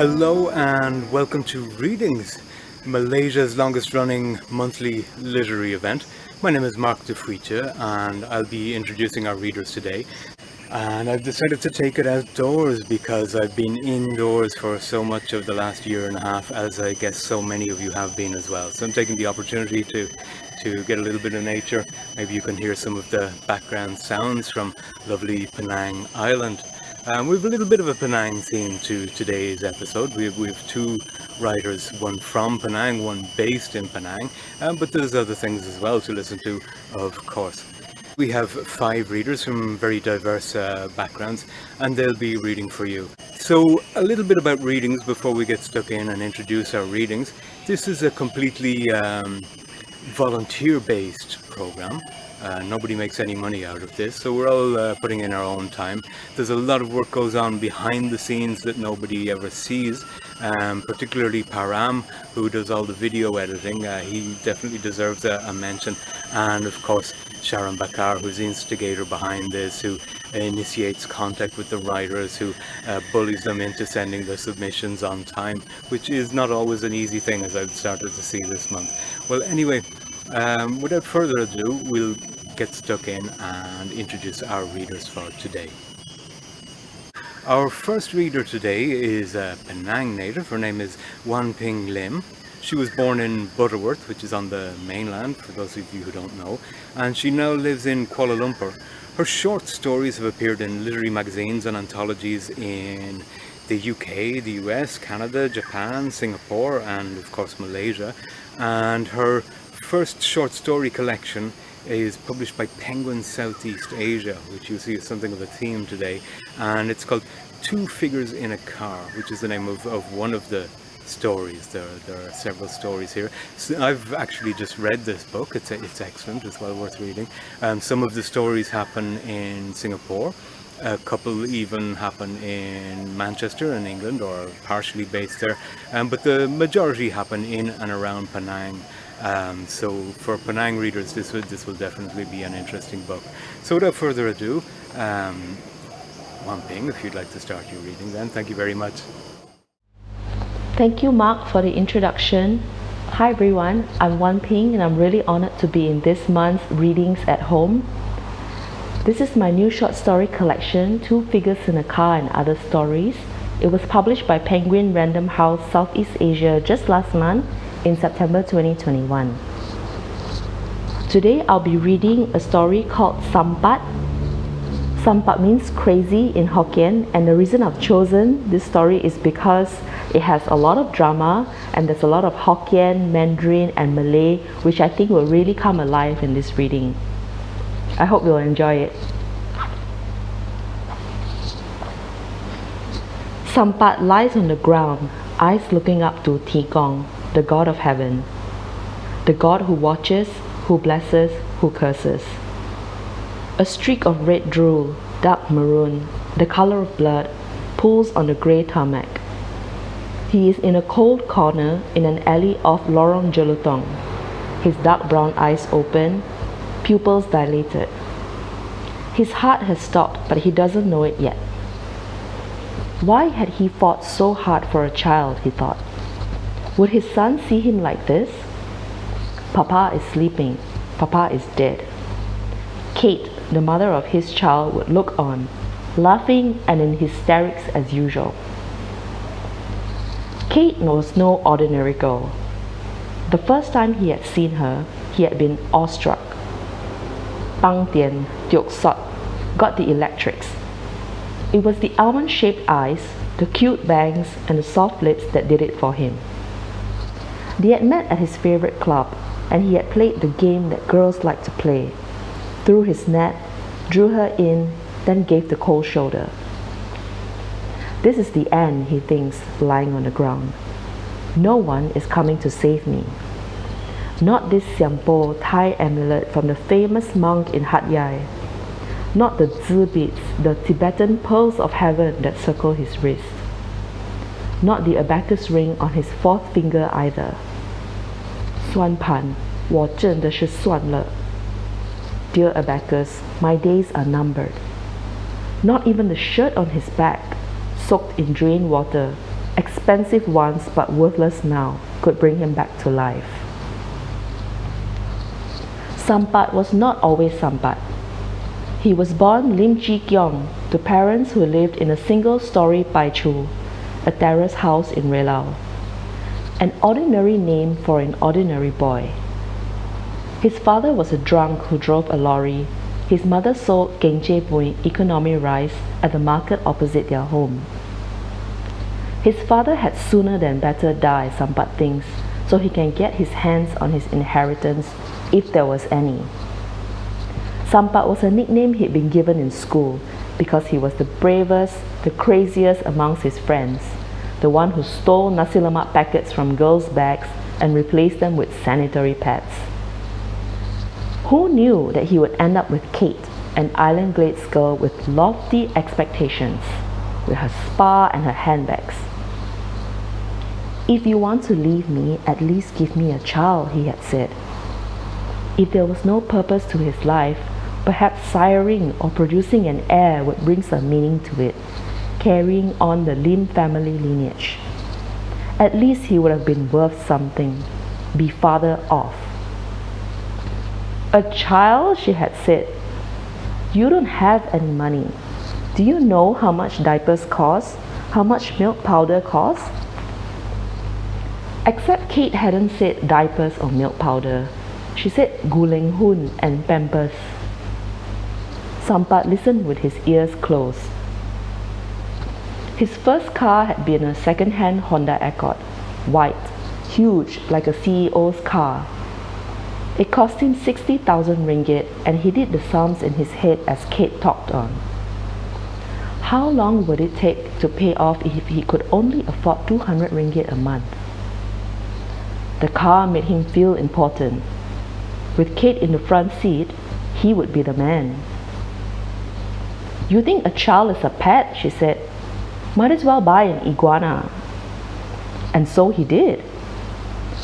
Hello and welcome to Readings, Malaysia's longest running monthly literary event. My name is Mark de Fuiche and I'll be introducing our readers today. And I've decided to take it outdoors because I've been indoors for so much of the last year and a half, as I guess so many of you have been as well. So I'm taking the opportunity to get a little bit of nature. Maybe you can hear some of the background sounds from lovely Penang Island. We have a little bit of a Penang theme to today's episode. We have two writers, one from Penang, one based in Penang, but there's other things as well to listen to, of course. We have 5 readers from very diverse backgrounds, and they'll be reading for you. So a little bit about readings before we get stuck in and introduce our readings. This is a completely volunteer-based program. Nobody makes any money out of this, so we're all putting in our own time. There's a lot of work goes on behind the scenes that nobody ever sees, particularly Param, who does all the video editing. He definitely deserves a mention. And of course, Sharon, who's the instigator behind this, who initiates contact with the writers, who bullies them into sending their submissions on time, which is not always an easy thing, as I've started to see this month. Well, anyway, without further ado, we'll get stuck in and introduce our readers for today. Our first reader today is a Penang native. Her name is Juan Lim. She was born in Butterworth, which is on the mainland, for those of you who don't know, and she now lives in Kuala Lumpur. Her short stories have appeared in literary magazines and anthologies in the UK, the US, Canada, Japan, Singapore, and of course Malaysia. And her first short story collection is published by Penguin Southeast Asia, which you see is something of a theme today, and it's called Two Figures in a Car, which is the name of one of the stories. There are several stories here. So I've actually just read this book. It's excellent. It's well worth reading. Some of the stories happen in Singapore. A couple even happen in Manchester in England, or partially based there, but the majority happen in and around Penang. So for Penang readers, this will definitely be an interesting book. So without further ado, Juan Ping, if you'd like to start your reading then. Thank you very much. Thank you, Mark, for the introduction. Hi everyone, I'm Juan Ping and I'm really honored to be in this month's Readings at Home. This is my new short story collection, Two Figures in a Car and Other Stories. It was published by Penguin Random House Southeast Asia just last month in September 2021. Today I'll be reading a story called Sampat. Sampat means crazy in Hokkien, and the reason I've chosen this story is because it has a lot of drama and there's a lot of Hokkien, Mandarin and Malay, which I think will really come alive in this reading. I hope you'll enjoy it. Sampat lies on the ground, eyes looking up to Tigong, the god of heaven, the god who watches, who blesses, who curses. A streak of red drool, dark maroon, the color of blood, pools on the grey tarmac. He is in a cold corner in an alley off Lorong Jelutong, his dark brown eyes open, pupils dilated. His heart has stopped, but he doesn't know it yet. Why had he fought so hard for a child, he thought. Would his son see him like this? Papa is sleeping. Papa is dead. Kate, the mother of his child, would look on, laughing and in hysterics as usual. Kate was no ordinary girl. The first time he had seen her, he had been awestruck. Bang Tian, Tiok Sot, got the electrics. It was the almond-shaped eyes, the cute bangs, and the soft lips that did it for him. They had met at his favorite club, and he had played the game that girls like to play. Threw his net, drew her in, then gave the cold shoulder. This is the end, he thinks, lying on the ground. No one is coming to save me. Not this Siampo Thai amulet from the famous monk in Hat Yai. Not the Zi beads, the Tibetan pearls of heaven that circle his wrist. Not the abacus ring on his 4th finger either. 算盘，我真的是算了。Dear abacus, my days are numbered. Not even the shirt on his back, soaked in drain water, expensive once but worthless now, could bring him back to life. Sampat was not always Sampat. He was born Lim Chi Kyong to parents who lived in a single-story Pai Chu, a terrace house in Relau. An ordinary name for an ordinary boy. His father was a drunk who drove a lorry. His mother sold Gengche Pui economy rice at the market opposite their home. His father had sooner than better die, Sampat thinks, so he can get his hands on his inheritance if there was any. Sampat was a nickname he'd been given in school because he was the bravest, the craziest amongst his friends, the one who stole nasi lemak packets from girls' bags and replaced them with sanitary pads. Who knew that he would end up with Kate, an Island Glades girl with lofty expectations, with her spa and her handbags. "If you want to leave me, at least give me a child," he had said. If there was no purpose to his life, perhaps siring or producing an heir would bring some meaning to it, carrying on the Lim family lineage. At least he would have been worth something, be father of. "A child?" she had said. "You don't have any money. Do you know how much diapers cost? How much milk powder costs?" Except Kate hadn't said diapers or milk powder. She said guleng hun and pampers. Sampat listened with his ears closed. His first car had been a second-hand Honda Accord, white, huge like a CEO's car. It cost him 60,000 ringgit and he did the sums in his head as Kate talked on. How long would it take to pay off if he could only afford 200 ringgit a month? The car made him feel important. With Kate in the front seat, he would be the man. "You think a child is a pet?" she said. "Might as well buy an iguana." And so he did.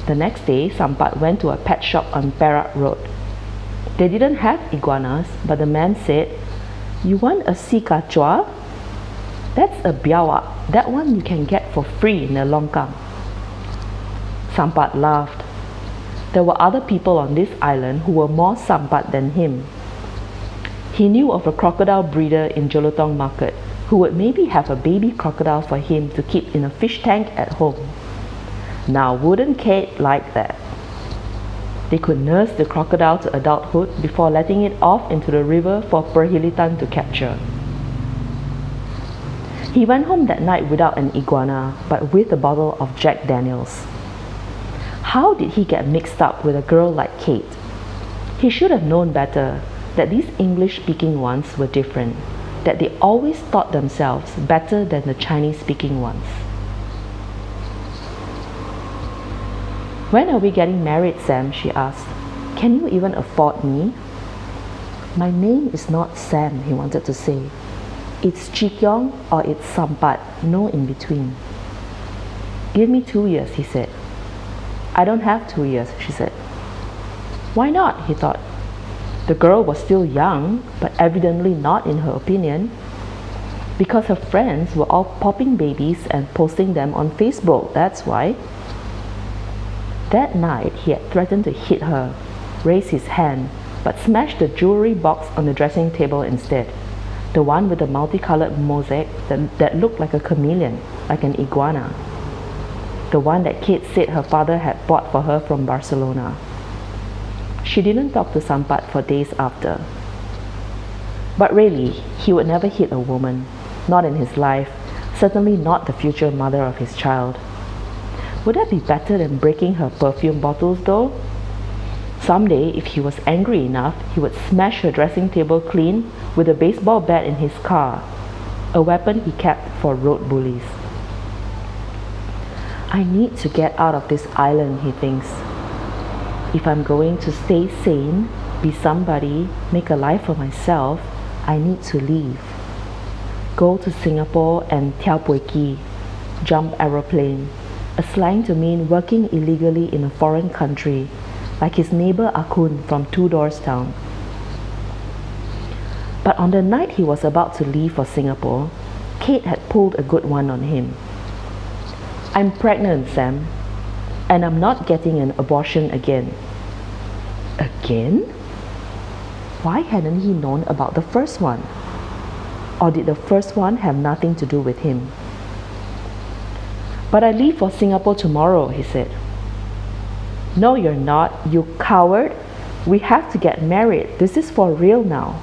The next day, Sampat went to a pet shop on Perak Road. They didn't have iguanas, but the man said, "You want a sea kachua? That's a biawak. That one you can get for free in the longkang." Sampat laughed. There were other people on this island who were more Sampat than him. He knew of a crocodile breeder in Jelutong Market who would maybe have a baby crocodile for him to keep in a fish tank at home. Now wouldn't Kate like that? They could nurse the crocodile to adulthood before letting it off into the river for Perhilitan to capture. He went home that night without an iguana, but with a bottle of Jack Daniels. How did he get mixed up with a girl like Kate? He should have known better, that these English-speaking ones were different, that they always thought themselves better than the Chinese-speaking ones. "When are we getting married, Sam?" she asked. "Can you even afford me?" "My name is not Sam," he wanted to say. "It's Chi Kyong or it's Sampat, no in between." "Give me 2 years," he said. "I don't have 2 years," she said. Why not, he thought. The girl was still young, but evidently not in her opinion, because her friends were all popping babies and posting them on Facebook, that's why. That night, he had threatened to hit her, raise his hand, but smashed the jewelry box on the dressing table instead, the one with the multicolored mosaic that looked like a chameleon, like an iguana, the one that Kate said her father had bought for her from Barcelona. She didn't talk to Sampat for days after. But really, he would never hit a woman, not in his life, certainly not the future mother of his child. Would that be better than breaking her perfume bottles though? Someday, if he was angry enough, he would smash her dressing table clean with a baseball bat in his car, a weapon he kept for road bullies. I need to get out of this island, he thinks. If I'm going to stay sane, be somebody, make a life for myself, I need to leave. Go to Singapore and tiao pui ki, jump aeroplane, a slang to mean working illegally in a foreign country, like his neighbor Akun from Two Doors Town. But on the night he was about to leave for Singapore, Kate had pulled a good one on him. I'm pregnant, Sam, and I'm not getting an abortion again. Again? Why hadn't he known about the first one? Or did the first one have nothing to do with him? But I leave for Singapore tomorrow, he said. No, you're not, you coward. We have to get married. This is for real now.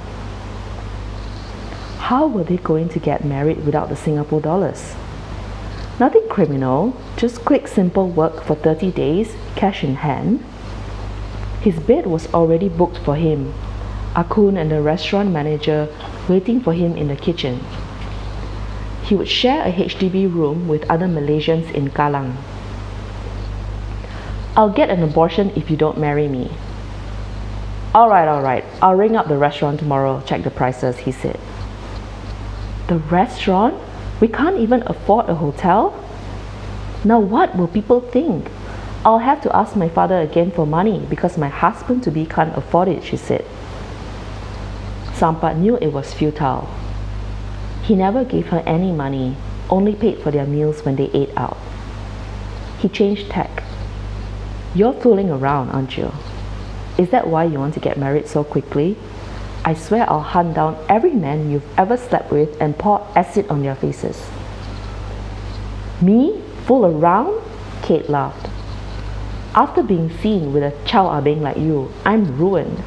How were they going to get married without the Singapore dollars? Nothing criminal, just quick simple work for 30 days, cash in hand. His bed was already booked for him. Akun and the restaurant manager waiting for him in the kitchen. He would share a HDB room with other Malaysians in Kallang. I'll get an abortion if you don't marry me. All right. I'll ring up the restaurant tomorrow, check the prices, he said. The restaurant? We can't even afford a hotel? Now what will people think? I'll have to ask my father again for money because my husband-to-be can't afford it, she said. Sampat knew it was futile. He never gave her any money, only paid for their meals when they ate out. He changed tack. You're fooling around, aren't you? Is that why you want to get married so quickly? I swear I'll hunt down every man you've ever slept with and pour acid on their faces. Me? Fool around? Kate laughed. After being seen with a chow abeng like you, I'm ruined.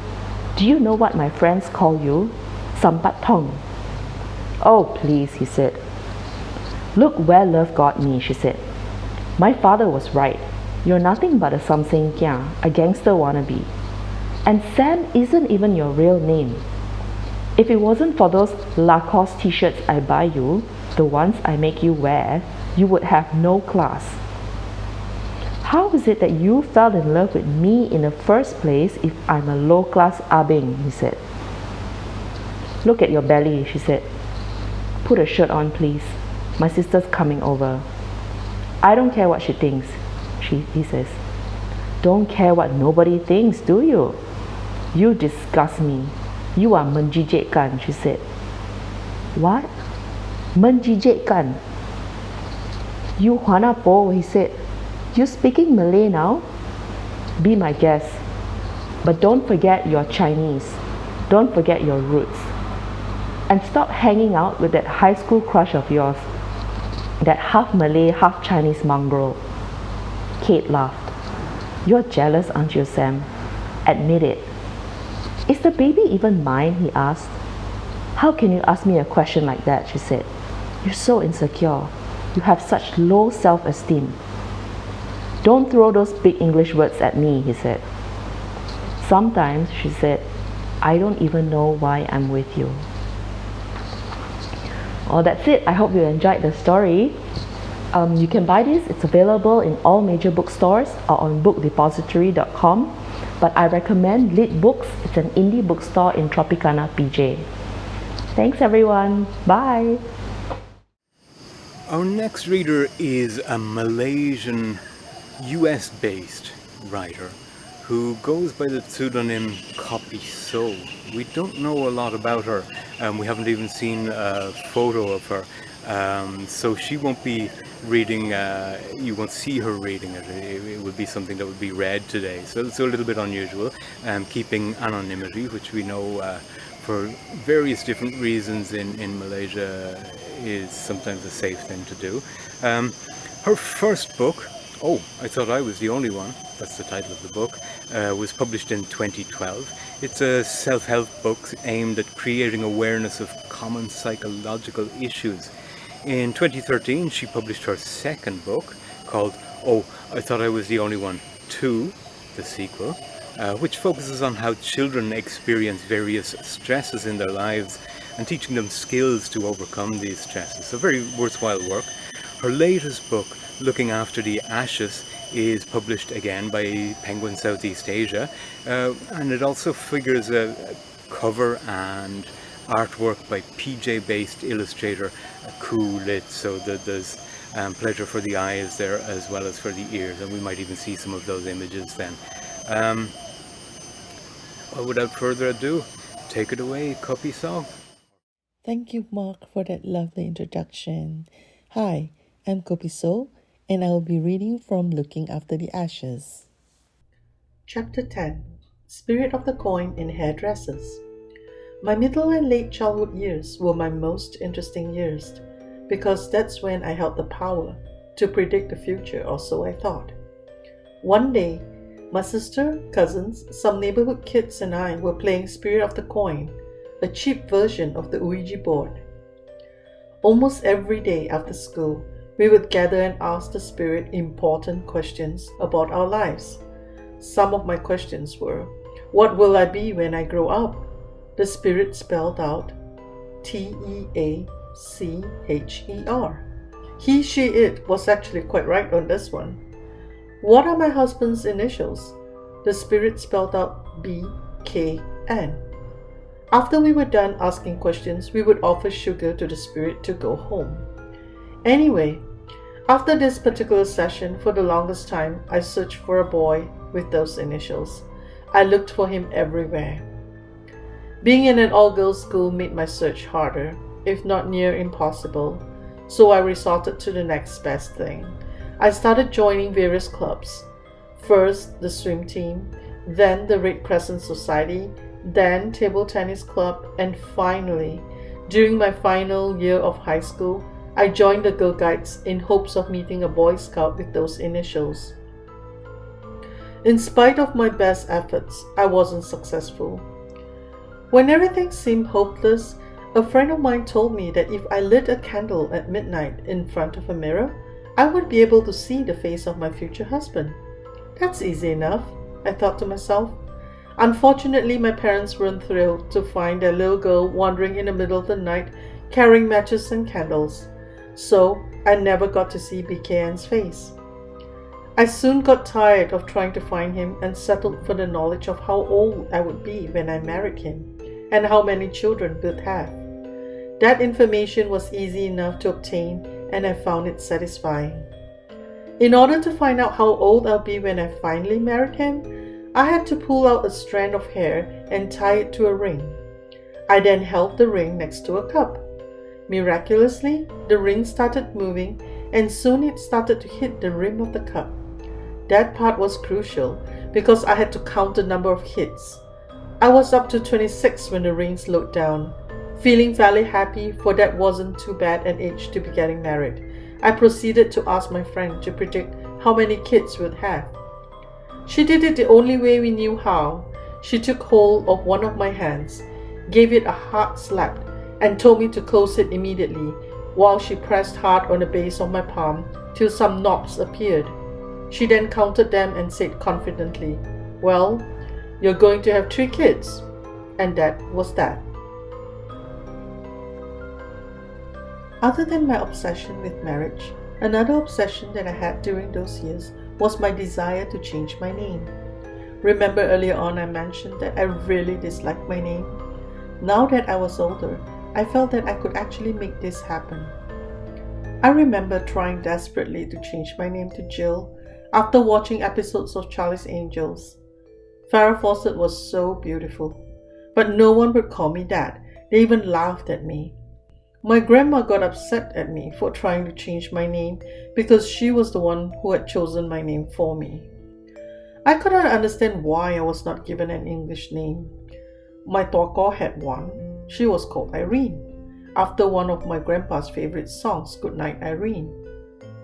Do you know what my friends call you? Sampat Tong. Oh, please, he said. Look where love got me, she said. My father was right. You're nothing but a samseng kia, a gangster wannabe. And Sam isn't even your real name. If it wasn't for those Lacoste t-shirts I buy you, the ones I make you wear, you would have no class. How is it that you fell in love with me in the first place if I'm a low-class abeng, he said. Look at your belly, she said. Put a shirt on, please. My sister's coming over. I don't care what she thinks, he says. Don't care what nobody thinks, do you? You disgust me. You are menjijikkan, she said. What? Menjijikkan? You Juana Po, he said. You speaking Malay now? Be my guest. But don't forget you're Chinese. Don't forget your roots. And stop hanging out with that high school crush of yours. That half Malay, half Chinese mongrel. Kate laughed. You're jealous, aren't you, Sam? Admit it. Is the baby even mine? He asked. How can you ask me a question like that? She said. You're so insecure. You have such low self-esteem. Don't throw those big English words at me, he said. Sometimes, she said, I don't even know why I'm with you. Well, that's it. I hope you enjoyed the story. You can buy this. It's available in all major bookstores or on bookdepository.com. But I recommend Lit Books. It's an indie bookstore in Tropicana, PJ. Thanks, everyone. Bye. Our next reader is a Malaysian US-based writer who goes by the pseudonym Kobiso. We don't know a lot about her. We haven't even seen a photo of her. So she won't be reading, you won't see her reading it. It would be something that would be read today. So it's a little bit unusual, keeping anonymity, which we know for various different reasons in Malaysia is sometimes a safe thing to do. Her first book, Oh, I Thought I Was the Only One, that's the title of the book, was published in 2012. It's a self-help book aimed at creating awareness of common psychological issues. In 2013, she published her second book called Oh, I Thought I Was the Only One 2, the sequel, which focuses on how children experience various stresses in their lives and teaching them skills to overcome these stresses. So very worthwhile work. Her latest book, Looking After the Ashes, is published again by Penguin Southeast Asia, and it also figures a cover and artwork by PJ-based illustrator Koo Lit, so there's pleasure for the eyes there as well as for the ears, and we might even see some of those images then. Well, without further ado, take it away, Kobiso. Thank you, Mark, for that lovely introduction. Hi, I'm Kobiso, and I will be reading from Looking After the Ashes. Chapter 10 Spirit of the Coin in Hairdressers. My middle and late childhood years were my most interesting years because that's when I held the power to predict the future, or so I thought. One day, my sister, cousins, some neighborhood kids and I were playing Spirit of the Coin, a cheap version of the Ouija board. Almost every day after school, we would gather and ask the spirit important questions about our lives. Some of my questions were, what will I be when I grow up? The spirit spelled out Teacher. He, she, it was actually quite right on this one. What are my husband's initials? The spirit spelled out BKN. After we were done asking questions, we would offer sugar to the spirit to go home. Anyway, after this particular session, for the longest time, I searched for a boy with those initials. I looked for him everywhere. Being in an all-girls school made my search harder, if not near impossible, so I resorted to the next best thing. I started joining various clubs. First, the swim team, then the Red Crescent Society, then table tennis club, and finally, during my final year of high school, I joined the Girl Guides in hopes of meeting a Boy Scout with those initials. In spite of my best efforts, I wasn't successful. When everything seemed hopeless, a friend of mine told me that if I lit a candle at midnight in front of a mirror, I would be able to see the face of my future husband. That's easy enough, I thought to myself. Unfortunately, my parents weren't thrilled to find their little girl wandering in the middle of the night carrying matches and candles, so I never got to see BKN's face. I soon got tired of trying to find him and settled for the knowledge of how old I would be when I married him and how many children we'd have. That information was easy enough to obtain, and I found it satisfying. In order to find out how old I'll be when I finally married him, I had to pull out a strand of hair and tie it to a ring. I then held the ring next to a cup. Miraculously, the ring started moving, and soon it started to hit the rim of the cup. That part was crucial because I had to count the number of hits. I was up to 26 when the ring slowed down. Feeling fairly happy, for that wasn't too bad an age to be getting married, I proceeded to ask my friend to predict how many kids we'd have. She did it the only way we knew how. She took hold of one of my hands, gave it a hard slap, and told me to close it immediately, while she pressed hard on the base of my palm till some knobs appeared. She then counted them and said confidently, "Well, you're going to have 3 kids." And that was that. Other than my obsession with marriage, another obsession that I had during those years was my desire to change my name. Remember earlier on I mentioned that I really disliked my name? Now that I was older, I felt that I could actually make this happen. I remember trying desperately to change my name to Jill after watching episodes of Charlie's Angels. Farrah Fawcett was so beautiful, but no one would call me that. They even laughed at me. My grandma got upset at me for trying to change my name because she was the one who had chosen my name for me. I could not understand why I was not given an English name. My Toko had one. She was called Irene, after one of my grandpa's favorite songs, Goodnight Irene.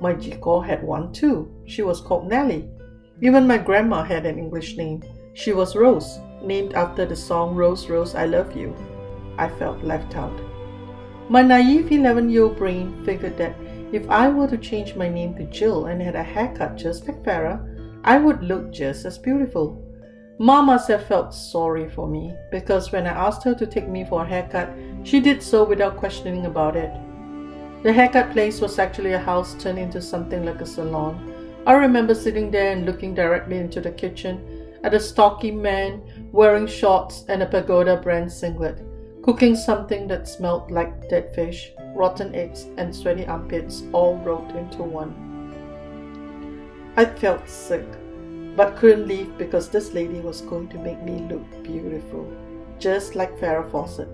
My Jiko had one too. She was called Nellie. Even my grandma had an English name. She was Rose, named after the song Rose, Rose, I Love You. I felt left out. My naive 11-year-old brain figured that if I were to change my name to Jill and had a haircut just like Farrah, I would look just as beautiful. Mom must have felt sorry for me because when I asked her to take me for a haircut, she did so without questioning about it. The haircut place was actually a house turned into something like a salon. I remember sitting there and looking directly into the kitchen at a stocky man wearing shorts and a Pagoda brand singlet, cooking something that smelled like dead fish, rotten eggs, and sweaty armpits all rolled into one. I felt sick, but couldn't leave because this lady was going to make me look beautiful, just like Farrah Fawcett.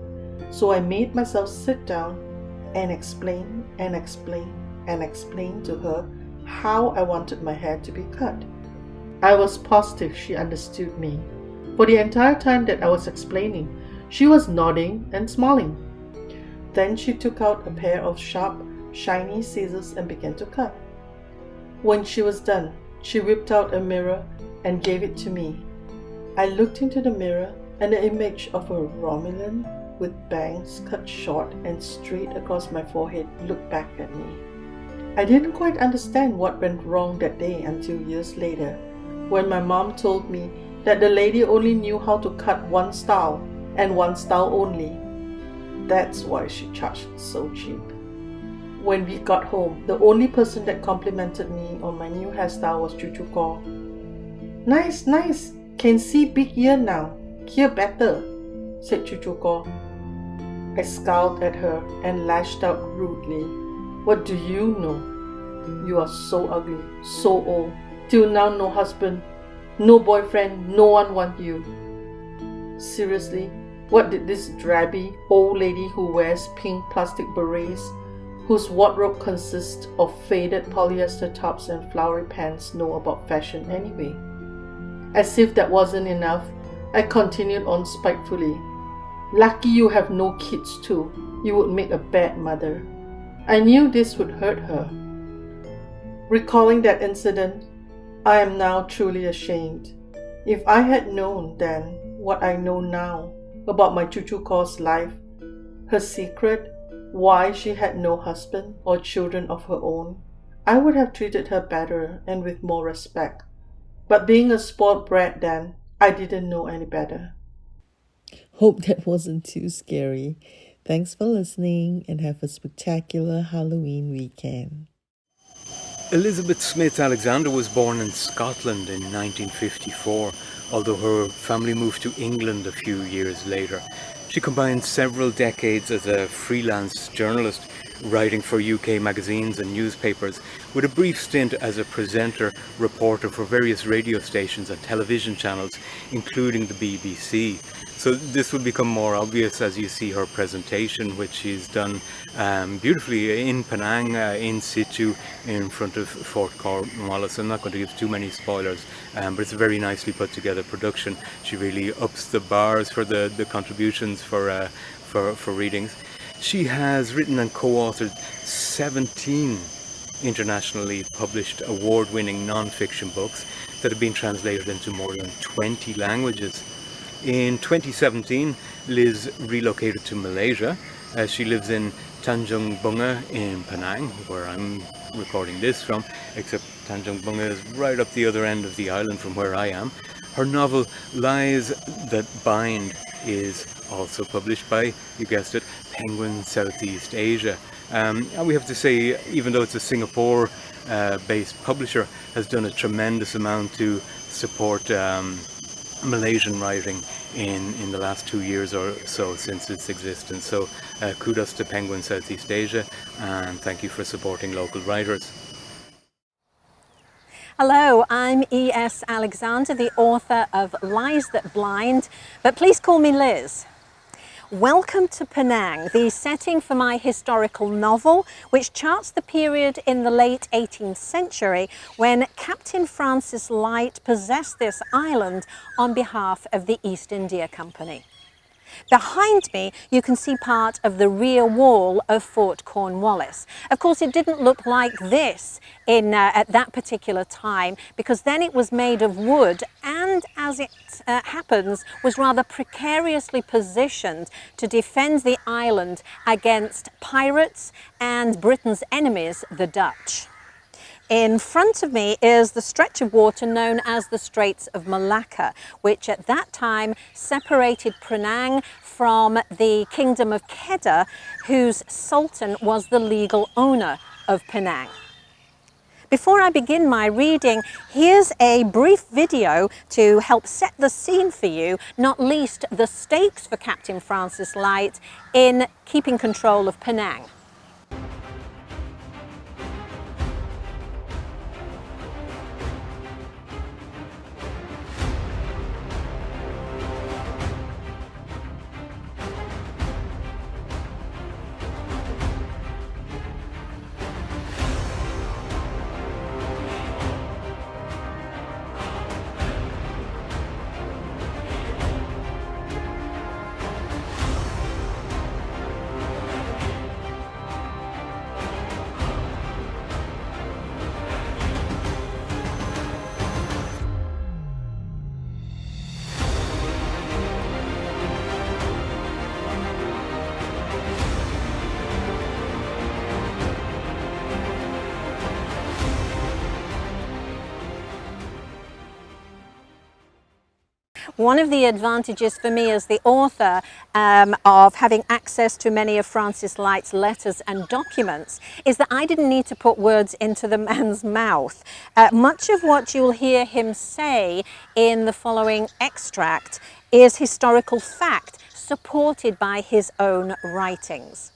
So I made myself sit down and explain to her how I wanted my hair to be cut. I was positive she understood me. For the entire time that I was explaining, she was nodding and smiling. Then she took out a pair of sharp, shiny scissors and began to cut. When she was done, she whipped out a mirror and gave it to me. I looked into the mirror, and the image of a Romulan with bangs cut short and straight across my forehead looked back at me. I didn't quite understand what went wrong that day until years later, when my mom told me that the lady only knew how to cut one style, and one style only. That's why she charged so cheap. When we got home, the only person that complimented me on my new hairstyle was Chuchu Ko. Nice, nice. Can see big ear now. Hear better, said Chuchu Ko. I scowled at her and lashed out rudely. What do you know? You are so ugly, so old. Till now no husband, no boyfriend, no one want you. Seriously, what did this drabby old lady who wears pink plastic berets, whose wardrobe consists of faded polyester tops and flowery pants, know about fashion anyway? As if that wasn't enough, I continued on spitefully. Lucky you have no kids too. You would make a bad mother. I knew this would hurt her. Recalling that incident, I am now truly ashamed. If I had known then what I know now about my Chuchu Ko's life, her secret, why she had no husband or children of her own, I would have treated her better and with more respect. But being a spoiled brat then, I didn't know any better. Hope that wasn't too scary. Thanks for listening and have a spectacular Halloween weekend. Elizabeth Smith Alexander was born in Scotland in 1954, although her family moved to England a few years later. She combined several decades as a freelance journalist, writing for UK magazines and newspapers, with a brief stint as a presenter, reporter for various radio stations and television channels, including the BBC. So this will become more obvious as you see her presentation, which she's done beautifully in Penang, in situ, in front of Fort Cornwallis. I'm not going to give too many spoilers, but it's a very nicely put together production. She really ups the bars for the contributions for readings. She has written and co-authored 17 internationally published award-winning non-fiction books that have been translated into more than 20 languages. In 2017, Liz relocated to Malaysia. She lives in Tanjung Bunga in Penang, where I'm recording this from, except Tanjung Bunga is right up the other end of the island from where I am. Her novel Lies That Bind is also published by, you guessed it, Penguin Southeast Asia. And we have to say, even though it's a Singapore-based publisher, has done a tremendous amount to support Malaysian writing in the last 2 years or so since its existence. So kudos to Penguin Southeast Asia, and thank you for supporting local writers. Hello, I'm E.S. Alexander, the author of Lies That Blind, but please call me Liz. Welcome to Penang, the setting for my historical novel, which charts the period in the late 18th century when Captain Francis Light possessed this island on behalf of the East India Company. Behind me, you can see part of the rear wall of Fort Cornwallis. Of course, it didn't look like this at that particular time, because then it was made of wood and, as it happens, was rather precariously positioned to defend the island against pirates and Britain's enemies, the Dutch. In front of me is the stretch of water known as the Straits of Malacca, which at that time separated Penang from the Kingdom of Kedah, whose Sultan was the legal owner of Penang. Before I begin my reading, here's a brief video to help set the scene for you, not least the stakes for Captain Francis Light in keeping control of Penang. One of the advantages for me as the author of having access to many of Francis Light's letters and documents is that I didn't need to put words into the man's mouth. Much of what you'll hear him say in the following extract is historical fact supported by his own writings.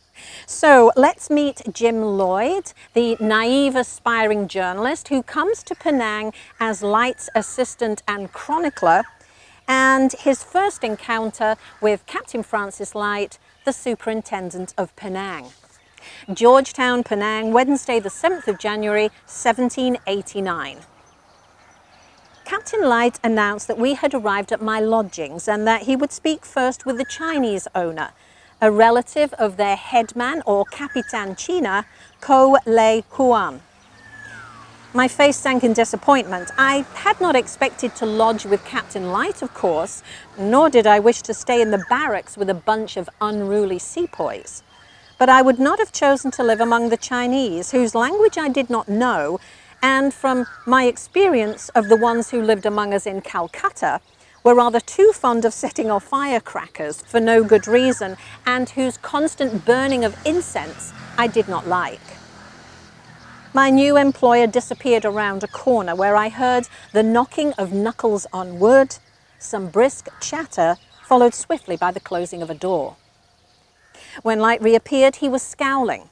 So let's meet Jim Lloyd, the naive aspiring journalist who comes to Penang as Light's assistant and chronicler, and his first encounter with Captain Francis Light, the Superintendent of Penang. Georgetown, Penang, Wednesday the 7th of January, 1789. Captain Light announced that we had arrived at my lodgings and that he would speak first with the Chinese owner, a relative of their headman or Capitan China, Ko Lei Huan. My face sank in disappointment. I had not expected to lodge with Captain Light, of course, nor did I wish to stay in the barracks with a bunch of unruly sepoys. But I would not have chosen to live among the Chinese, whose language I did not know, and from my experience of the ones who lived among us in Calcutta, were rather too fond of setting off firecrackers for no good reason, and whose constant burning of incense I did not like. My new employer disappeared around a corner where I heard the knocking of knuckles on wood, some brisk chatter, followed swiftly by the closing of a door. When Light reappeared, he was scowling.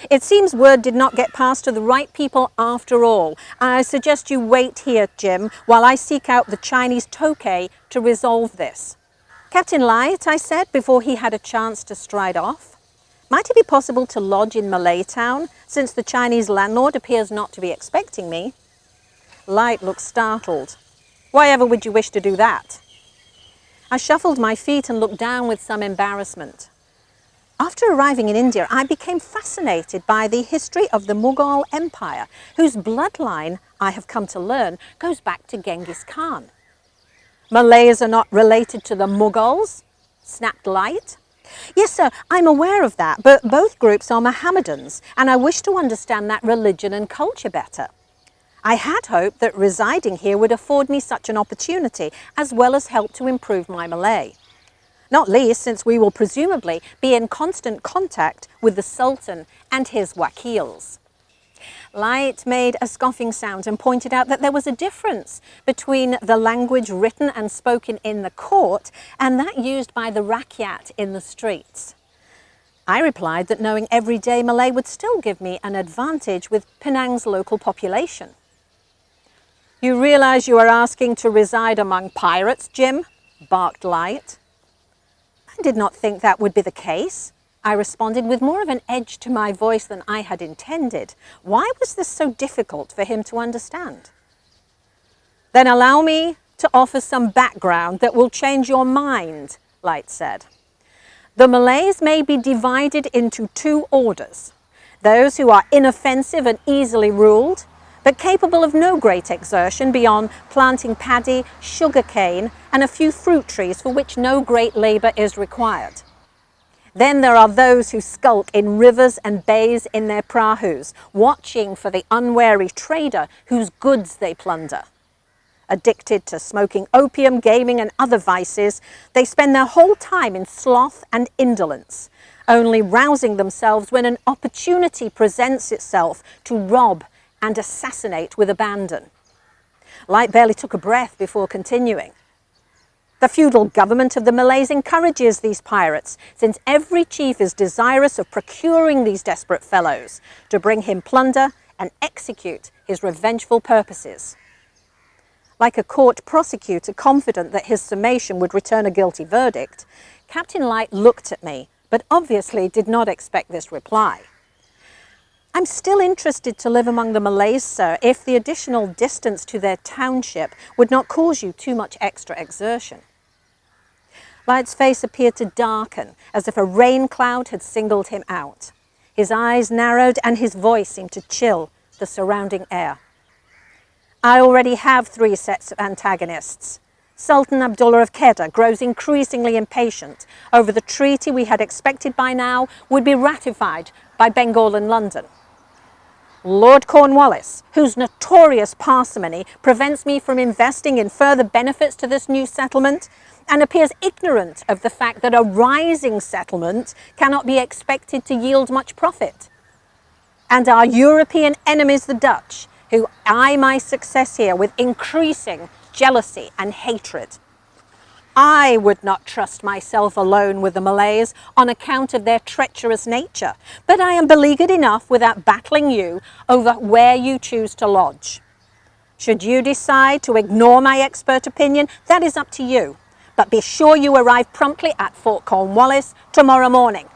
It seems word did not get past to the right people after all. I suggest you wait here, Jim, while I seek out the Chinese tokay to resolve this. Captain Light, I said before he had a chance to stride off. Might it be possible to lodge in Malay Town, since the Chinese landlord appears not to be expecting me? Light looked startled. Why ever would you wish to do that? I shuffled my feet and looked down with some embarrassment. After arriving in India, I became fascinated by the history of the Mughal Empire, whose bloodline, I have come to learn, goes back to Genghis Khan. Malays are not related to the Mughals? Snapped Light. Yes, sir, I'm aware of that, but both groups are Mohammedans, and I wish to understand that religion and culture better. I had hoped that residing here would afford me such an opportunity, as well as help to improve my Malay. Not least since we will presumably be in constant contact with the Sultan and his wakils. Light made a scoffing sound and pointed out that there was a difference between the language written and spoken in the court and that used by the rakyat in the streets. I replied that knowing everyday Malay would still give me an advantage with Penang's local population. You realize you are asking to reside among pirates, Jim? Barked Light. I did not think that would be the case. I responded with more of an edge to my voice than I had intended. Why was this so difficult for him to understand? Then allow me to offer some background that will change your mind, Light said. The Malays may be divided into two orders. Those who are inoffensive and easily ruled, but capable of no great exertion beyond planting paddy, sugarcane, and a few fruit trees for which no great labour is required. Then there are those who skulk in rivers and bays in their prahus, watching for the unwary trader whose goods they plunder. Addicted to smoking opium, gaming and other vices, they spend their whole time in sloth and indolence, only rousing themselves when an opportunity presents itself to rob and assassinate with abandon. Light barely took a breath before continuing. The feudal government of the Malays encourages these pirates, since every chief is desirous of procuring these desperate fellows to bring him plunder and execute his revengeful purposes. Like a court prosecutor confident that his summation would return a guilty verdict, Captain Light looked at me, but obviously did not expect this reply. I'm still interested to live among the Malays, sir, if the additional distance to their township would not cause you too much extra exertion. Light's face appeared to darken, as if a rain cloud had singled him out. His eyes narrowed and his voice seemed to chill the surrounding air. I already have 3 sets of antagonists. Sultan Abdullah of Kedah grows increasingly impatient over the treaty we had expected by now would be ratified by Bengal and London. Lord Cornwallis, whose notorious parsimony prevents me from investing in further benefits to this new settlement, and appears ignorant of the fact that a rising settlement cannot be expected to yield much profit. And our European enemies, the Dutch, who eye my success here with increasing jealousy and hatred. I would not trust myself alone with the Malays on account of their treacherous nature, but I am beleaguered enough without battling you over where you choose to lodge. Should you decide to ignore my expert opinion, that is up to you, but be sure you arrive promptly at Fort Cornwallis tomorrow morning.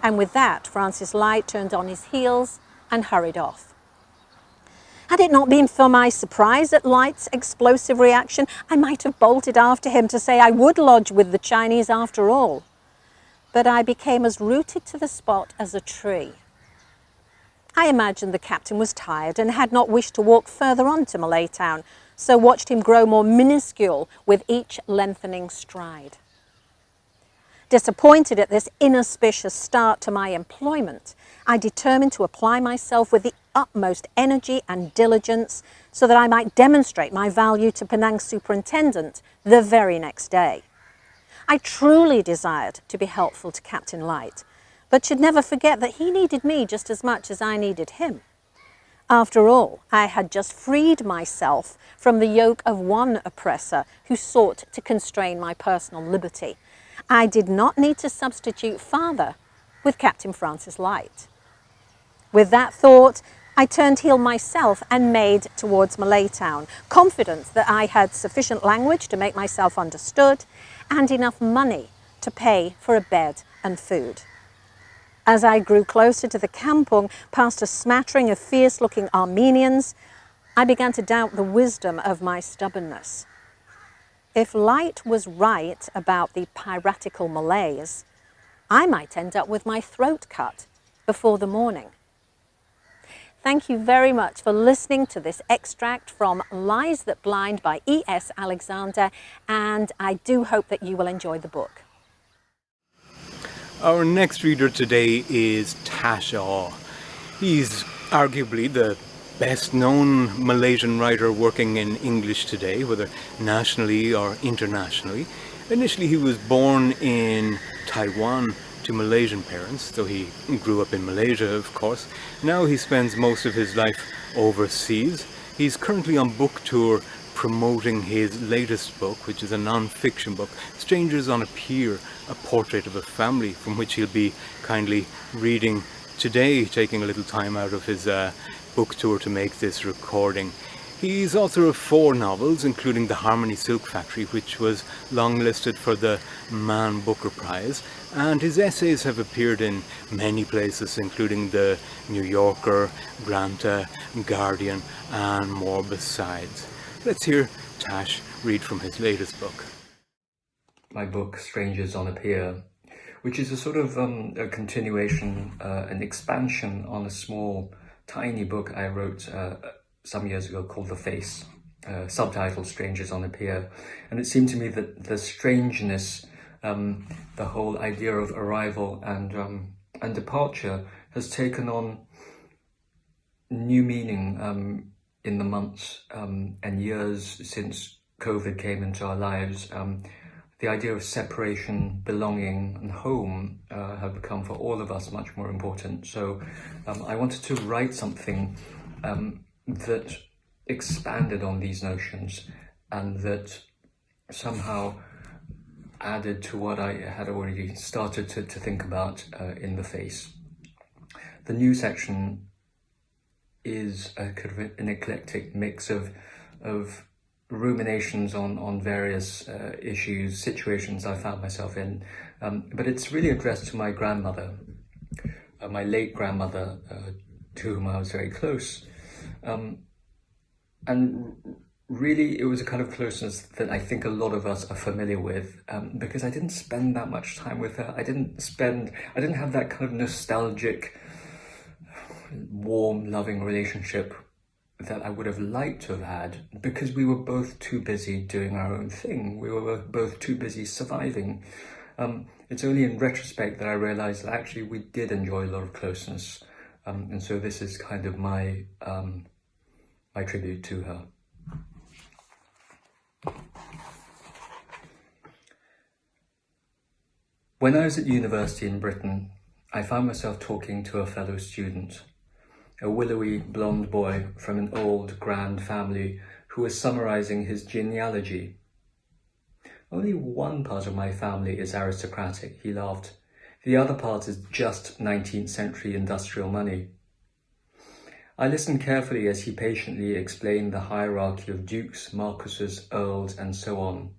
And with that, Francis Light turned on his heels and hurried off. Had it not been for my surprise at Light's explosive reaction, I might have bolted after him to say I would lodge with the Chinese after all. But I became as rooted to the spot as a tree. I imagined the captain was tired and had not wished to walk further on to Malaytown, so watched him grow more minuscule with each lengthening stride. Disappointed at this inauspicious start to my employment, I determined to apply myself with the utmost energy and diligence so that I might demonstrate my value to Penang's superintendent the very next day. I truly desired to be helpful to Captain Light, but should never forget that he needed me just as much as I needed him. After all, I had just freed myself from the yoke of one oppressor who sought to constrain my personal liberty. I did not need to substitute father with Captain Francis Light. With that thought, I turned heel myself and made towards Malaytown, confident that I had sufficient language to make myself understood and enough money to pay for a bed and food. As I grew closer to the kampung, past a smattering of fierce-looking Armenians, I began to doubt the wisdom of my stubbornness. If Light was right about the piratical Malays, I might end up with my throat cut before the morning. Thank you very much for listening to this extract from Lies That Blind by E.S. Alexander, and I do hope that you will enjoy the book. Our next reader today is Tash. He's arguably the best-known Malaysian writer working in English today, whether nationally or internationally. Initially, he was born in Taiwan to Malaysian parents, though he grew up in Malaysia, of course. Now he spends most of his life overseas. He's currently on book tour promoting his latest book, which is a non-fiction book, Strangers on a Pier, a portrait of a family, from which he'll be kindly reading today, taking a little time out of his book tour to make this recording. He's author of 4 novels, including The Harmony Silk Factory, which was longlisted for the Man Booker Prize, and his essays have appeared in many places, including the New Yorker, Granta, Guardian, and more besides. Let's hear Tash read from his latest book. My book, Strangers on a Pier, which is a sort of a continuation, an expansion on a small, tiny book I wrote some years ago called The Face, subtitled Strangers on a Pier. And it seemed to me that the strangeness, the whole idea of arrival and departure has taken on new meaning in the months and years since COVID came into our lives. The idea of separation, belonging, and home have become for all of us much more important. So I wanted to write something that expanded on these notions and that somehow added to what I had already started to think about in The Face. The new section is a kind of an eclectic mix of ruminations on various issues, situations I found myself in, but it's really addressed to my grandmother, my late grandmother, to whom I was very close, and really it was a kind of closeness that I think a lot of us are familiar with, because I didn't spend that much time with her. I didn't have that kind of nostalgic, warm, loving relationship that I would have liked to have had, because we were both too busy doing our own thing. We were both too busy surviving. It's only in retrospect that I realized that actually we did enjoy a lot of closeness. And so this is kind of my my tribute to her. When I was at university in Britain, I found myself talking to a fellow student, a willowy blonde boy from an old grand family who was summarizing his genealogy. Only one part of my family is aristocratic, he laughed. The other part is just 19th century industrial money. I listened carefully as he patiently explained the hierarchy of dukes, marquises, earls, and so on.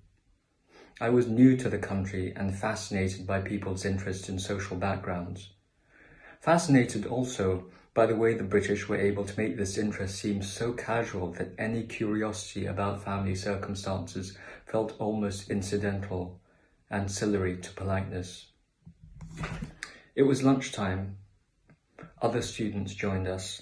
I was new to the country and fascinated by people's interest in social backgrounds. Fascinated also by the way the British were able to make this interest seem so casual that any curiosity about family circumstances felt almost incidental, ancillary to politeness. It was lunchtime. Other students joined us,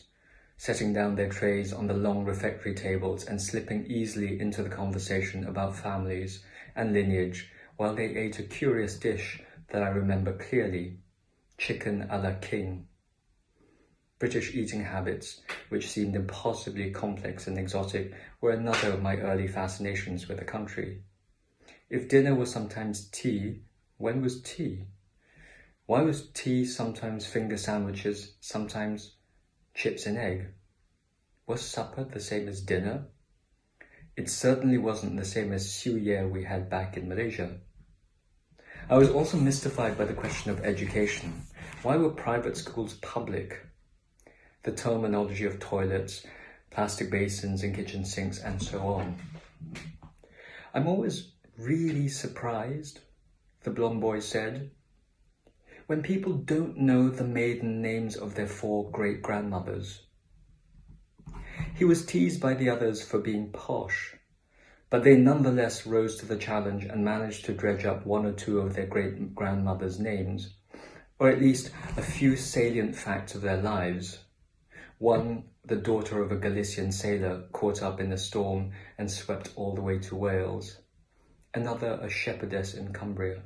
setting down their trays on the long refectory tables and slipping easily into the conversation about families and lineage while they ate a curious dish that I remember clearly, chicken à la king. British eating habits, which seemed impossibly complex and exotic, were another of my early fascinations with the country. If dinner was sometimes tea, when was tea? Why was tea sometimes finger sandwiches, sometimes chips and egg? Was supper the same as dinner? It certainly wasn't the same as suya we had back in Malaysia. I was also mystified by the question of education. Why were private schools public? The terminology of toilets, plastic basins and kitchen sinks, and so on. I'm always really surprised, the blonde boy said, when people don't know the maiden names of their 4 great-grandmothers. He was teased by the others for being posh, but they nonetheless rose to the challenge and managed to dredge up 1 or 2 of their great-grandmothers' names, or at least a few salient facts of their lives. One, the daughter of a Galician sailor caught up in a storm and swept all the way to Wales. Another, a shepherdess in Cumbria.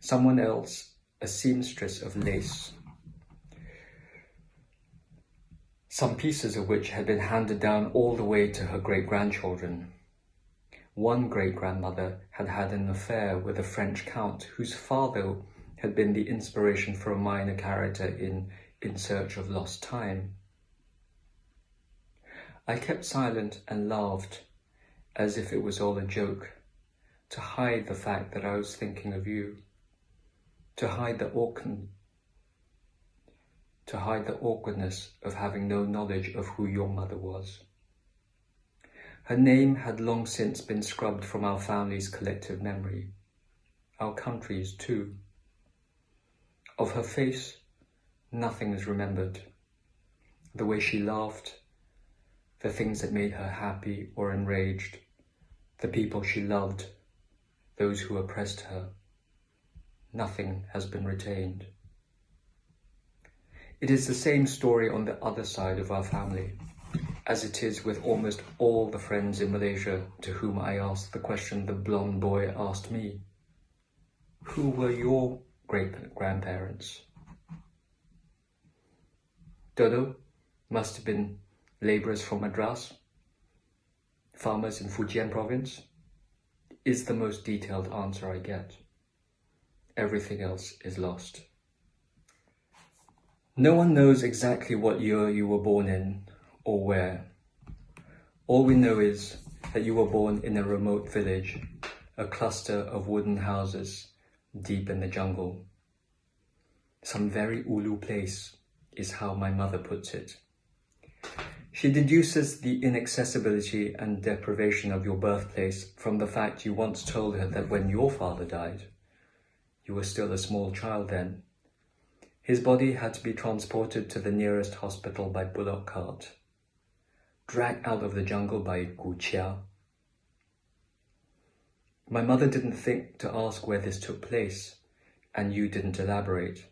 Someone else, a seamstress of lace, some pieces of which had been handed down all the way to her great-grandchildren. One great-grandmother had had an affair with a French count whose father had been the inspiration for a minor character in Search of Lost Time. I kept silent and laughed, as if it was all a joke, to hide the fact that I was thinking of you, to hide the awkwardness of having no knowledge of who your mother was. Her name had long since been scrubbed from our family's collective memory, our country's too. Of her face, nothing is remembered. The way she laughed, the things that made her happy or enraged, the people she loved, those who oppressed her. Nothing has been retained. It is the same story on the other side of our family, as it is with almost all the friends in Malaysia to whom I asked the question the blonde boy asked me. Who were your great-grandparents? Dodo must have been labourers from Madras, farmers in Fujian province, is the most detailed answer I get. Everything else is lost. No one knows exactly what year you were born in or where. All we know is that you were born in a remote village, a cluster of wooden houses deep in the jungle. Some very ulu place is how my mother puts it. She deduces the inaccessibility and deprivation of your birthplace from the fact you once told her that when your father died, you were still a small child then. His body had to be transported to the nearest hospital by bullock cart, dragged out of the jungle by guqia. My mother didn't think to ask where this took place, and you didn't elaborate.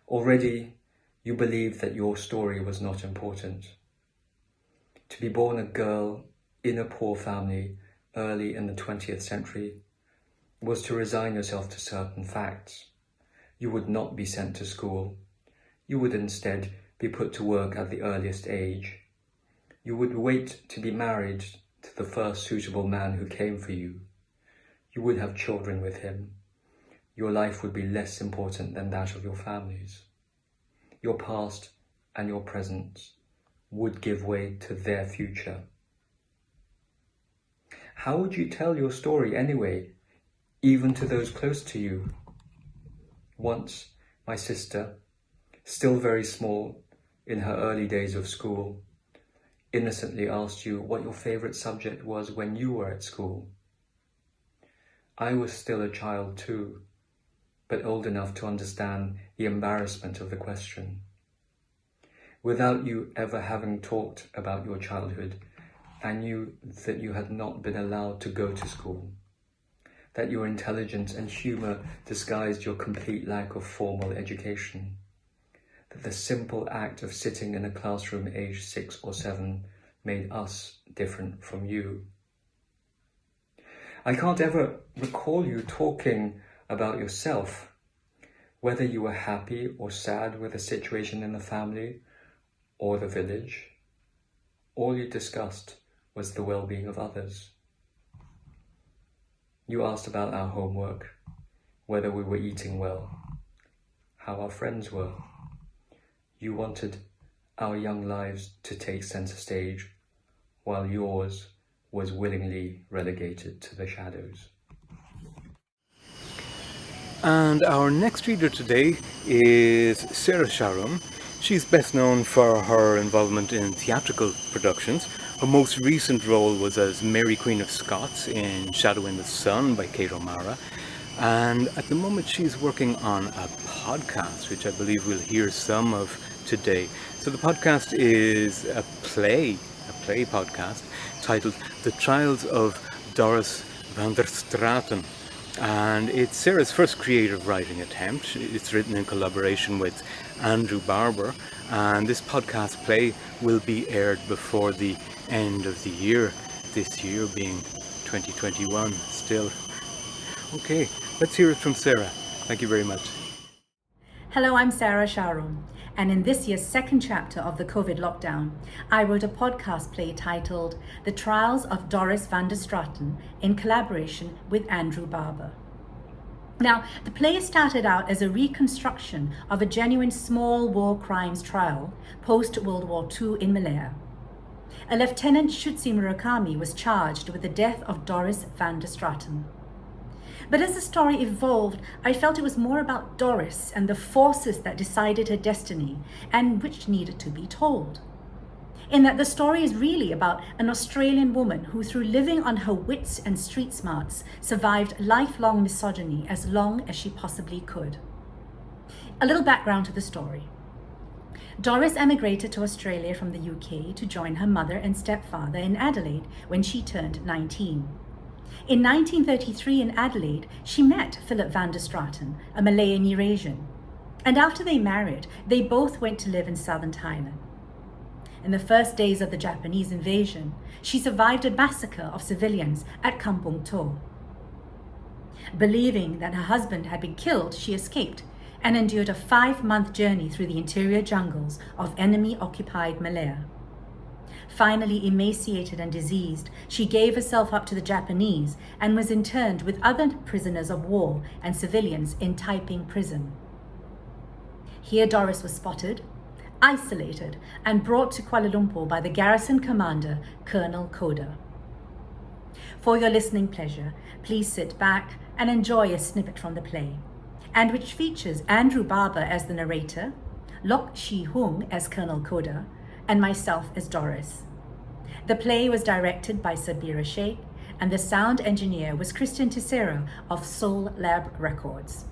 Already, you believed that your story was not important. To be born a girl in a poor family early in the 20th century was to resign yourself to certain facts. You would not be sent to school. You would instead be put to work at the earliest age. You would wait to be married to the first suitable man who came for you. You would have children with him. Your life would be less important than that of your families. Your past and your present would give way to their future. How would you tell your story anyway, even to those close to you? Once, my sister, still very small, in her early days of school, innocently asked you what your favourite subject was when you were at school. I was still a child too, but old enough to understand the embarrassment of the question. Without you ever having talked about your childhood, I knew that you had not been allowed to go to school, that your intelligence and humour disguised your complete lack of formal education, that the simple act of sitting in a classroom aged 6 or 7 made us different from you. I can't ever recall you talking about yourself, whether you were happy or sad with the situation in the family or the village. All you discussed was the well-being of others. You asked about our homework, whether we were eating well, how our friends were. You wanted our young lives to take centre stage, while yours was willingly relegated to the shadows. And our next reader today is Sarah Sharon. She's best known for her involvement in theatrical productions. Her most recent role was as Mary Queen of Scots in Shadow in the Sun by Kate O'Mara. And at the moment she's working on a podcast, which I believe we'll hear some of today. So the podcast is a play podcast titled The Trials of Doris van der Straten. And it's Sarah's first creative writing attempt. It's written in collaboration with Andrew Barber, and this podcast play will be aired before the end of the year, this year being 2021 still. Okay, let's hear it from Sarah. Thank you very much. Hello, I'm Sarah Sharon, and in this year's second chapter of the COVID lockdown, I wrote a podcast play titled The Trials of Doris van der Straten in collaboration with Andrew Barber. Now, the play started out as a reconstruction of a genuine small war crimes trial post-World War II in Malaya. A Lieutenant Shutsi Murakami was charged with the death of Doris van der Straten. But as the story evolved, I felt it was more about Doris and the forces that decided her destiny and which needed to be told. In that the story is really about an Australian woman who, through living on her wits and street smarts, survived lifelong misogyny as long as she possibly could. A little background to the story. Doris emigrated to Australia from the UK to join her mother and stepfather in Adelaide when she turned 19. In 1933 in Adelaide, she met Philip van der Straten, a Malayan Eurasian. And after they married, they both went to live in southern Thailand. In the first days of the Japanese invasion, she survived a massacre of civilians at Kampung To. Believing that her husband had been killed, she escaped and endured a 5-month journey through the interior jungles of enemy-occupied Malaya. Finally emaciated and diseased, she gave herself up to the Japanese and was interned with other prisoners of war and civilians in Taiping prison. Here Doris was spotted, isolated, and brought to Kuala Lumpur by the garrison commander, Colonel Koda. For your listening pleasure, please sit back and enjoy a snippet from the play, and which features Andrew Barber as the narrator, Lok Shi Hung as Colonel Koda, and myself as Doris. The play was directed by Sabira Sheikh, and the sound engineer was Christian Tissero of Soul Lab Records.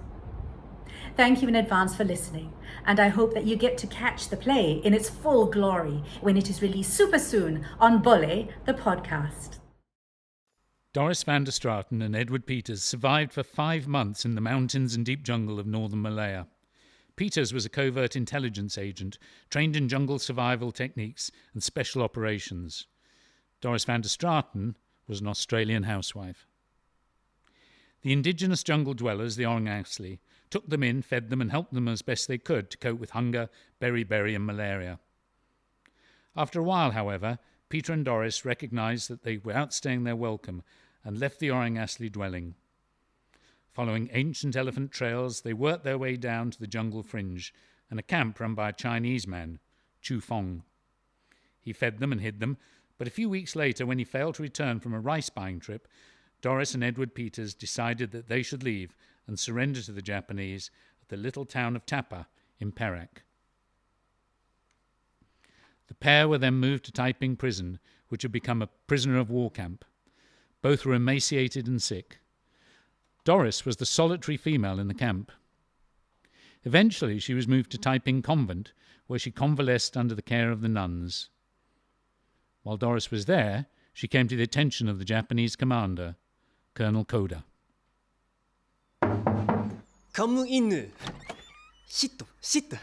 Thank you in advance for listening, and I hope that you get to catch the play in its full glory when it is released super soon on Bole, the podcast. Doris van der Straten and Edward Peters survived for 5 months in the mountains and deep jungle of northern Malaya. Peters was a covert intelligence agent trained in jungle survival techniques and special operations. Doris van der Straten was an Australian housewife. The indigenous jungle dwellers, the Orang Asli, took them in, fed them and helped them as best they could to cope with hunger, beriberi and malaria. After a while, however, Peter and Doris recognised that they were outstaying their welcome and left the Orang Asli dwelling. Following ancient elephant trails, they worked their way down to the jungle fringe and a camp run by a Chinese man, Chu Fong. He fed them and hid them, but a few weeks later, when he failed to return from a rice-buying trip, Doris and Edward Peters decided that they should leave and surrender to the Japanese at the little town of Tapa in Perak. The pair were then moved to Taiping prison, which had become a prisoner of war camp. Both were emaciated and sick. Doris was the solitary female in the camp. Eventually, she was moved to Taiping Convent, where she convalesced under the care of the nuns. While Doris was there, she came to the attention of the Japanese commander, Colonel Koda. Come in. Sit.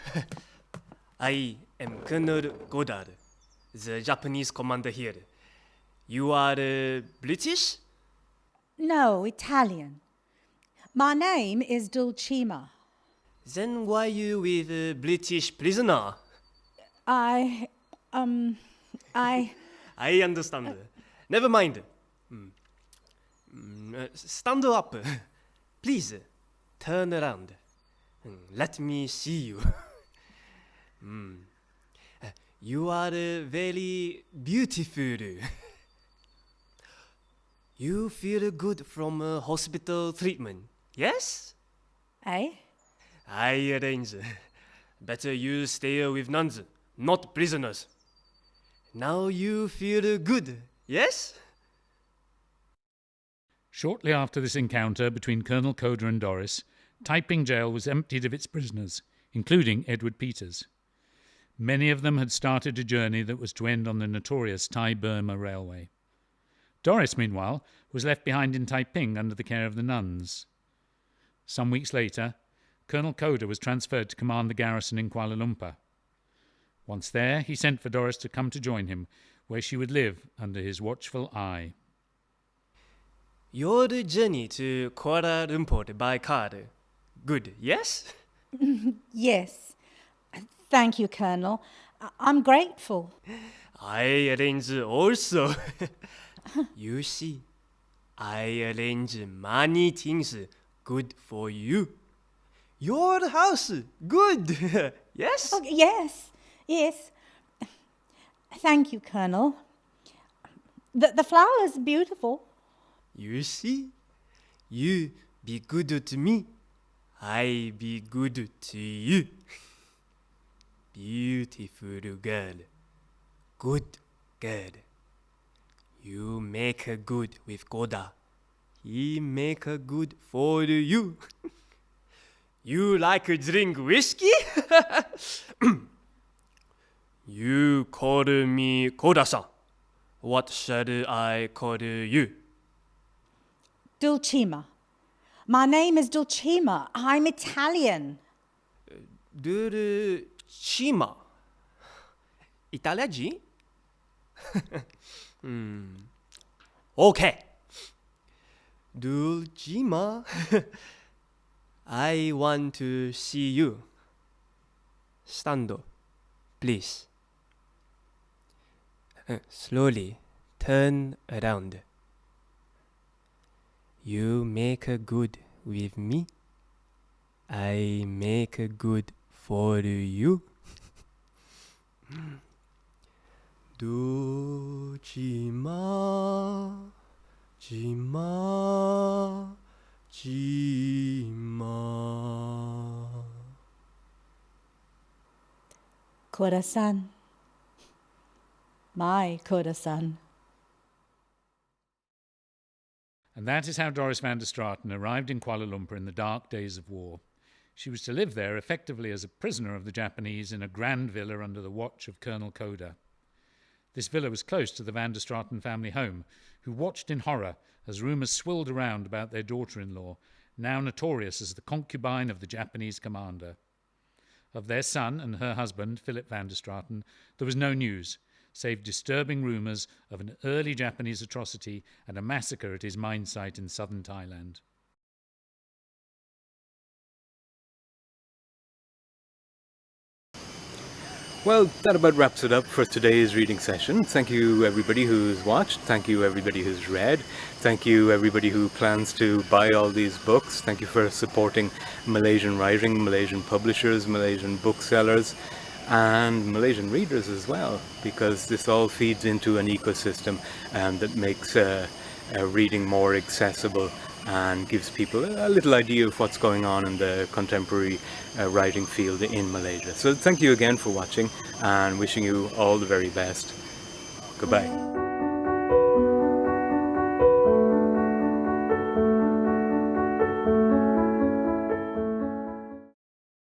I am Colonel Goddard, the Japanese commander here. You are British? No, Italian. My name is Dulcima. Then why you with a British prisoner? I understand. Never mind. Stand up. Please, turn around. Let me see you. You are very beautiful. You feel good from hospital treatment, yes? Eh? I arrange. Better you stay with nuns, not prisoners. Now you feel good, yes? Shortly after this encounter between Colonel Koda and Doris, Taiping jail was emptied of its prisoners, including Edward Peters. Many of them had started a journey that was to end on the notorious Thai-Burma Railway. Doris, meanwhile, was left behind in Taiping under the care of the nuns. Some weeks later, Colonel Koda was transferred to command the garrison in Kuala Lumpur. Once there, he sent for Doris to come to join him, where she would live under his watchful eye. Your journey to Kuala Lumpur by car, good, yes? Yes. Thank you, Colonel. I'm grateful. I arrange also. You see, I arrange many things good for you. Your house, good, yes? Oh, yes. Thank you, Colonel. The flower's beautiful. You see, you be good to me, I be good to you. Beautiful girl, good girl. You make a good with Koda. He make a good for you. You like drink whiskey? You call me Koda-san. What shall I call you? Dulcima. My name is Dulcima. I'm Italian. Dulcima. Italiano? Okay. Dulcima. I want to see you. Stand, please. Slowly turn around. You make a good with me. I make a good for you. Dulcima, Cima, Cima. Corazon. My corazon. And that is how Doris van der Straten arrived in Kuala Lumpur in the dark days of war. She was to live there effectively as a prisoner of the Japanese in a grand villa under the watch of Colonel Koda. This villa was close to the van der Straten family home, who watched in horror as rumours swirled around about their daughter-in-law, now notorious as the concubine of the Japanese commander. Of their son and her husband, Philip van der Straten, there was no news, save disturbing rumours of an early Japanese atrocity and a massacre at his mine site in southern Thailand. Well, that about wraps it up for today's reading session. Thank you everybody who's watched. Thank you everybody who's read. Thank you everybody who plans to buy all these books. Thank you for supporting Malaysian writing, Malaysian publishers, Malaysian booksellers, and Malaysian readers as well, because this all feeds into an ecosystem that makes reading more accessible and gives people a little idea of what's going on in the contemporary writing field in Malaysia. So thank you again for watching, and wishing you all the very best. Goodbye.